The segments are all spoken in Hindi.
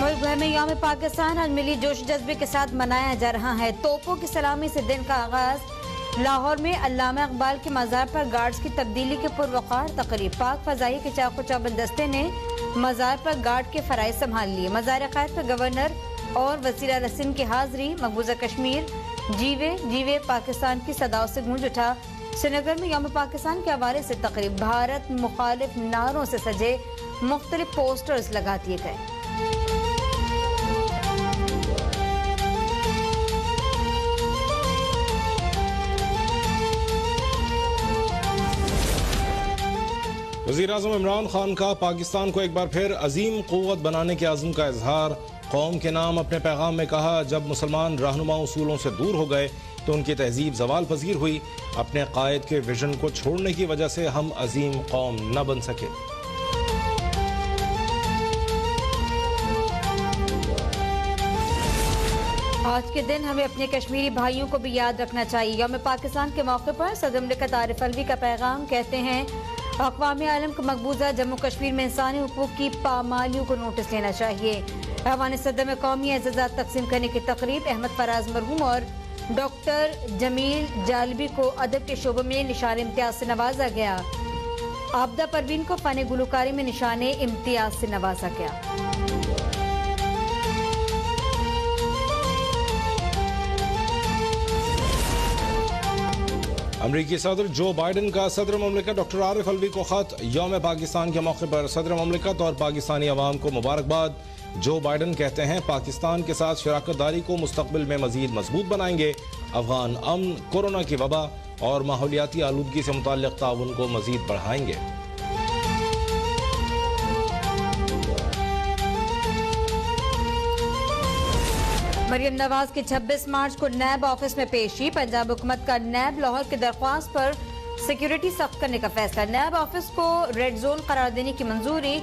मुल्क भर में यौम पाकिस्तान आज मिली जोश जज्बे के साथ मनाया जा रहा है। तोपों की सलामी से दिन का आगाज। लाहौर में अल्लामा इकबाल के मज़ार पर गार्ड्स की तब्दीली के पुरवकार तकरीब। पाक फजाई के चाको चौबंद दस्ते ने मज़ार पर गार्ड के फराइज संभाल लिए। मज़ार क़ायद पर गवर्नर और वज़ीर आला सिंध की हाजिरी। मकबूजा कश्मीर जीवे जीवे पाकिस्तान की सदाओं से गूंज उठा। श्रीनगर में यौम पाकिस्तान के हवाले से तकरीब। भारत मुखालिफ नारों से सजे मुख्तलिफ पोस्टर्स लगा दिए गए। वज़ीर-ए-आज़म इमरान खान का पाकिस्तान को एक बार फिर अजीम क़ुव्वत बनाने के अज़्म का इजहार। कौम के नाम अपने पैगाम में कहा, जब मुसलमान रहनुमा उसूलों से दूर हो गए तो उनकी तहजीब ज़वाल पजीर हुई। अपने कायद के विजन को छोड़ने की वजह से हम अजीम कौम न बन सके। आज के दिन हमें अपने कश्मीरी भाइयों को भी याद रखना चाहिए। यौम पाकिस्तान के मौके पर सदर मुमलिकत आरिफ अलवी का पैगाम। कहते हैं, अक़वाम आलम को मकबूजा जम्मू कश्मीर में इंसानी हुकूक की पामालियों को नोटिस लेना चाहिए। ऐवान सदर में कौमी एजाज़ात तकसीम करने की तकरीब। अहमद फराज मरहूम और डॉक्टर जमील जालबी को अदब के शोबे में निशान इम्तियाज से नवाजा गया। आबदा परवीन को फ़न गुलकारी में निशान इम्तियाज से नवाजा गया। अमरीकी सदर जो बाइडन का सदर ममलिकत डॉक्टर आरिफ अलवी को खत। यौम पाकिस्तान के मौके पर सदर ममलिकत और पाकिस्तानी अवाम को मुबारकबाद। जो बाइडन कहते हैं, पाकिस्तान के साथ शराकत दारी को मुस्तकबिल में मजीद मजबूत बनाएंगे। अफगान अमन, कोरोना की वबा और माहौलियाती आलूदगी से मुताल्लिक ताउन को मजीद बढ़ाएंगे। मरियम नवाज की 26 मार्च को नैब ऑफिस में पेशी। पंजाब हुकूमत का नैब लाहौर की दरख्वास्त पर सिक्योरिटी सख्त करने का फैसला। नैब ऑफिस को रेड जोन करार देने की मंजूरी।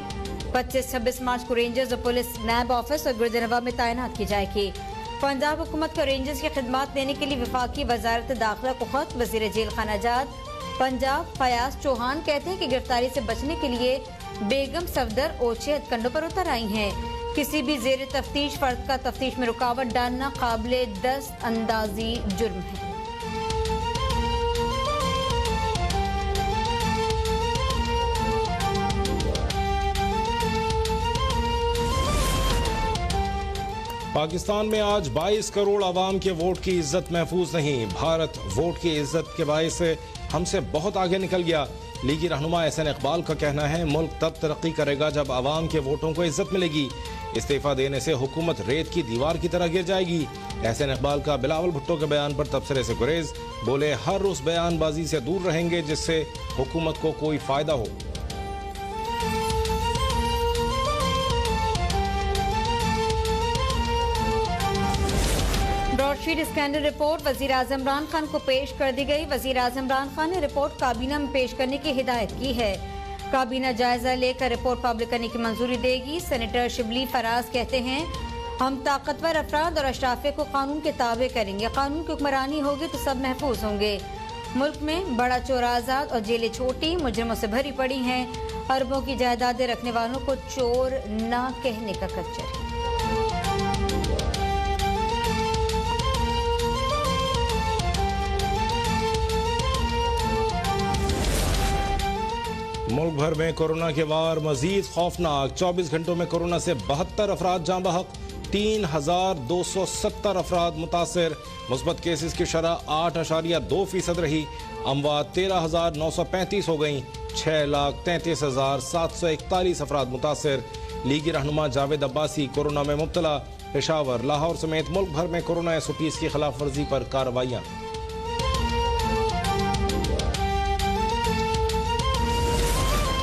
25-26 मार्च को रेंजर्स और पुलिस नैब ऑफिस और गुरुजनवा में तैनात की जाएगी। पंजाब हुकूमत को रेंजर्स की खिदमात देने के लिए वफाकी वजारत दाखिला को खत। वजीर जेल खाना आजाद पंजाब फयाज चौहान कहते हैं कि गिरफ्तारी से बचने के लिए बेगम सफदर ओछे हथकंडों पर उतर आई हैं। किसी भी जेर तफ्तीश फर्द का तफ्तीश में रुकावट डालना काबिले दस्त अंदाजी जुर्म है। पाकिस्तान में आज 22 करोड़ आवाम के वोट की इज्जत महफूज नहीं। भारत वोट की इज्जत के बायस से हमसे बहुत आगे निकल गया। लीगी रहनुमा एहसन इकबाल का कहना है, मुल्क तब तरक्की करेगा जब आवाम के वोटों को इज्जत मिलेगी। इस्तीफा देने से हुकूमत रेत की दीवार की तरह गिर जाएगी। एहसन इकबाल का बिलावल भुट्टो के बयान पर तबसरे से गुरेज। बोले, हर उस बयानबाजी से दूर रहेंगे जिससे हुकूमत को कोई फायदा हो। ब्रॉडशीट स्कैंडल रिपोर्ट वजीर आज़म इमरान खान को पेश कर दी गई। वजीर आज़म इमरान खान ने रिपोर्ट काबीना में पेश करने की हिदायत की है। काबीना जायजा लेकर रिपोर्ट पब्लिक करने की मंजूरी देगी। सेनेटर शिबली फराज कहते हैं, हम ताकतवर अफराद और अशराफे को कानून के ताबे करेंगे। कानून की हुक्मरानी होगी तो सब महफूज होंगे। मुल्क में बड़ा चोर आजाद और जेलें छोटी मुजरिमों से भरी पड़ी हैं। अरबों की जायदादें रखने वालों को चोर ना कहने का कल्चर है। मुल्क भर में कोरोना के वार मजीद खौफनाक। 24 घंटों में कोरोना से 72 अफराद जाँ बहक। 3270 अफराद मुतासर। मुस्बत केसेस की शरह 8.2% रही। अमवात 13,935 हो गई। 6,33,741 अफराद मुतासर। लीगी रहनुमा जावेद अब्बासी कोरोना में मुब्तला। पेशावर, लाहौर समेत मुल्क भर में कोरोना SOPs की खिलाफ वर्जी पर कार्रवाइयाँ।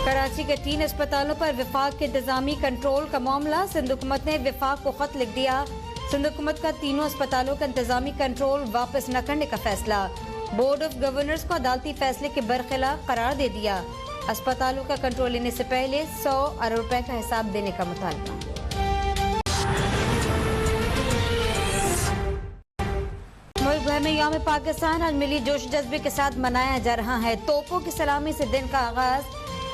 कराची के 3 अस्पतालों पर विफाक के इंतजामी कंट्रोल का मामला। सिंध हुकूमत ने विफाक को खत लिख दिया। सिंध हुकूमत का तीनों अस्पतालों का इंतजामी कंट्रोल वापस न करने का फैसला। बोर्ड ऑफ गवर्नर्स को अदालती फैसले के बरखिलाफ करार दे दिया। अस्पतालों का कंट्रोल लेने से पहले 100 अरब रुपए का हिसाब देने का मुतालबा। मुल्क भर में यौम पाकिस्तान आज मिली जोश जज्बे के साथ मनाया जा रहा है। तोपों की सलामी से दिन का आगाज।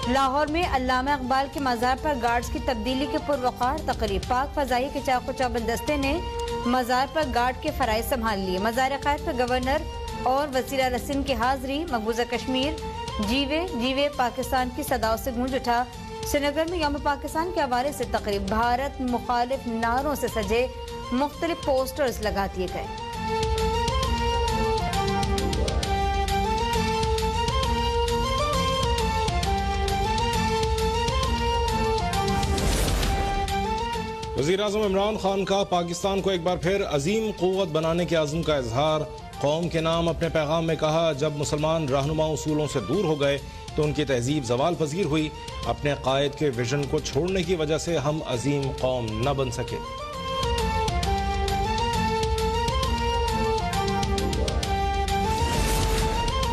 लाहौर में अल्लामा इकबाल के मज़ार पर गार्ड्स की तब्दीली के पुरवकार तकरीब। पाक फजाई के चाको चौबंद दस्ते ने मज़ार पर गार्ड के फराइज संभाल लिए। मज़ार क़ायद पर गवर्नर और वज़ीर आला सिंध की हाजिरी। मकबूजा कश्मीर जीवे जीवे पाकिस्तान की सदाओं से गूंज उठा। श्रीनगर में यौम पाकिस्तान के हवाले से तकरीब। भारत मुखालिफ नारों से सजे मुख्तलिफ पोस्टर्स लगा दिए गए। वज़ीर-ए-आज़म इमरान खान का पाकिस्तान को एक बार फिर अजीम क़ुव्वत बनाने के अज़्म का इजहार। कौम के नाम अपने पैगाम में कहा, जब मुसलमान रहनुमा उसूलों से दूर हो गए तो उनकी तहजीब ज़वाल पजीर हुई। अपने कायद के विजन को छोड़ने की वजह से हम अजीम कौम न बन सके।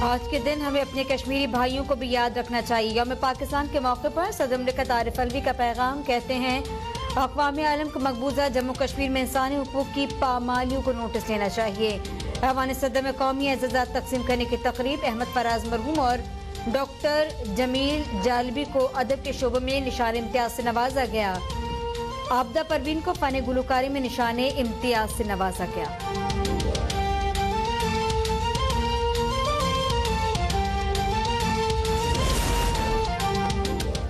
आज के दिन हमें अपने कश्मीरी भाइयों को भी याद रखना चाहिए। यौम पाकिस्तान के मौके पर सदर मुमलिकत आरिफ अलवी का पैगाम। कहते हैं, अक़वाम आलम को मकबूजा जम्मू कश्मीर में इंसानी हुकूक की पामालियों को नोटिस लेना चाहिए। ऐवान सदर में कौमी एजाज़ात तकसीम करने की तकरीब। अहमद फराज मरहूम और डॉक्टर जमील जालबी को अदब के शोबे में निशान इम्तियाज से नवाजा गया। आबदा परवीन को फ़न गुलकारी में निशान इम्तियाज से नवाजा गया।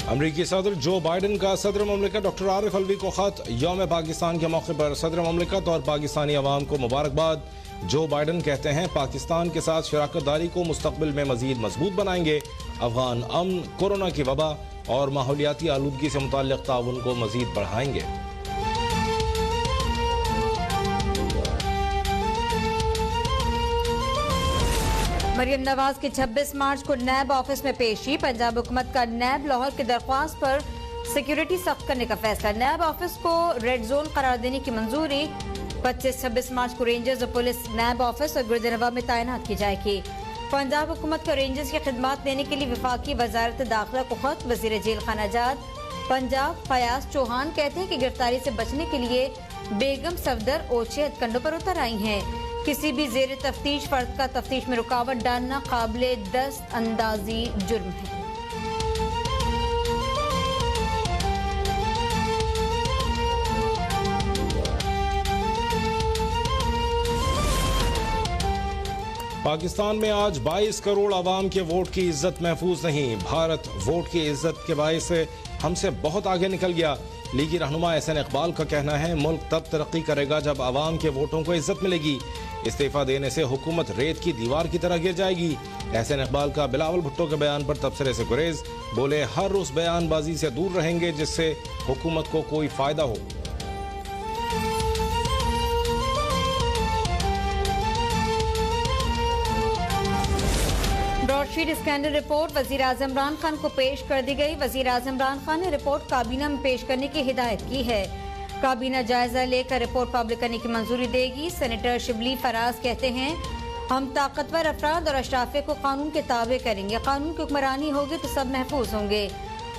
अमरीकी सदर जो बाइडन का सदर ममलिकत डॉक्टर आरिफ अलवी को खत। यौम पाकिस्तान के मौके पर सदर ममलिकत और पाकिस्तानी अवाम को मुबारकबाद। जो बाइडन कहते हैं, पाकिस्तान के साथ शराकत दारी को मुस्तकबिल में मजीद मजबूत बनाएंगे। अफगान अमन, कोरोना की वबा और माहौलियाती आलूदगी से मुताल्लिक ताउन को मजीद बढ़ाएंगे। मरियम नवाज की 26 मार्च को नैब ऑफिस में पेशी। पंजाब हुकूमत का नैब लाहौर की दरख्वास्त पर सिक्योरिटी सख्त करने का फैसला। नैब ऑफिस को रेड जोन करार देने की मंजूरी। 25-26 मार्च को रेंजर्स और पुलिस नैब ऑफिस और गुरुद्वारा में तैनात की जाएगी। पंजाब हुकूमत को रेंजर्स की खिदमत देने के लिए वफाकी वजारत दाखिला को खत। वजीर जेल खाना आजाद पंजाब फयाज चौहान कहते हैं कि गिरफ्तारी से बचने के लिए बेगम सफदर ओछे हथकंडों पर उतर आई हैं। किसी भी जेर तफ्तीश फर्द का तफ्तीश में रुकावट डालना काबिले दस्त अंदाजी जुर्म है। पाकिस्तान में आज 22 करोड़ आवाम के वोट की इज्जत महफूज नहीं। भारत वोट की इज्जत के बायस हमसे बहुत आगे निकल गया। लीगी रहनुमा एहसन इकबाल का कहना है, मुल्क तब तरक्की करेगा जब आवाम के वोटों को इज्जत मिलेगी। इस्तीफा देने से हुकूमत रेत की दीवार की तरह गिर जाएगी। एहसन इकबाल का बिलावल भुट्टो के बयान पर तबसरे से गुरेज। बोले, हर उस बयानबाजी से दूर रहेंगे जिससे हुकूमत को कोई फायदा हो। ब्रॉडशीट स्कैंडल रिपोर्ट वजीर आज़म इमरान खान को पेश कर दी गई। वजीर आज़म इमरान खान ने रिपोर्ट काबीना में पेश करने की हिदायत की है। काबीना जायजा लेकर रिपोर्ट पब्लिक करने की मंजूरी देगी। सेनेटर शिबली फराज कहते हैं, हम ताकतवर अफराद और अशराफे को कानून के ताबे करेंगे। कानून की हुक्मरानी होगी तो सब महफूज होंगे।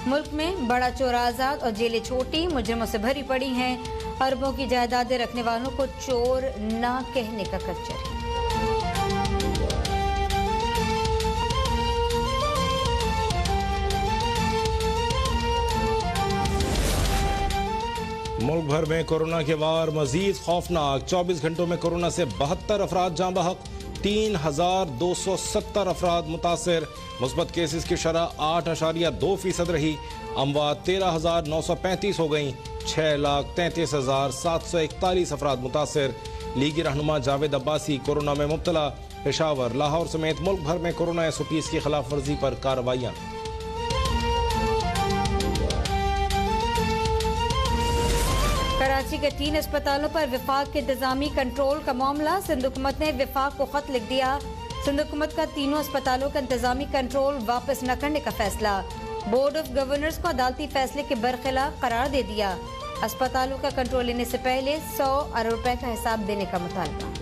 मुल्क में बड़ा चोर आजाद और जेलें छोटी मुजरिमों से भरी पड़ी हैं। अरबों की जायदादें रखने वालों को चोर ना कहने का कल्चर है। मुल्क भर में कोरोना के वार मजीद खौफनाक। 24 घंटों में कोरोना से 72 अफराद जाँ बहक, 3270 अफराद मुतासर। मुस्बत केसेस की शरह 8.2% रही। अमवात 13,935 हो गई। 6,33,741 अफराद मुतासर। लीगी रहनुमा जावेद अब्बासी कोरोना में मुब्तला। पेशावर, लाहौर समेत मुल्क भर में कोरोना SOPs की खिलाफ वर्जी पर कार्रवाइयाँ। कराची के 3 अस्पतालों पर विफाक के इंतजामी कंट्रोल का मामला। सिंध हुकूमत ने विफाक को खत लिख दिया। सिंध हुकूमत का तीनों अस्पतालों का इंतजामी कंट्रोल वापस न करने का फैसला। बोर्ड ऑफ गवर्नर्स को अदालती फैसले के बरखिलाफ करार दे दिया। अस्पतालों का कंट्रोल लेने से पहले 100 अरब रुपए का हिसाब देने का मुतालबा।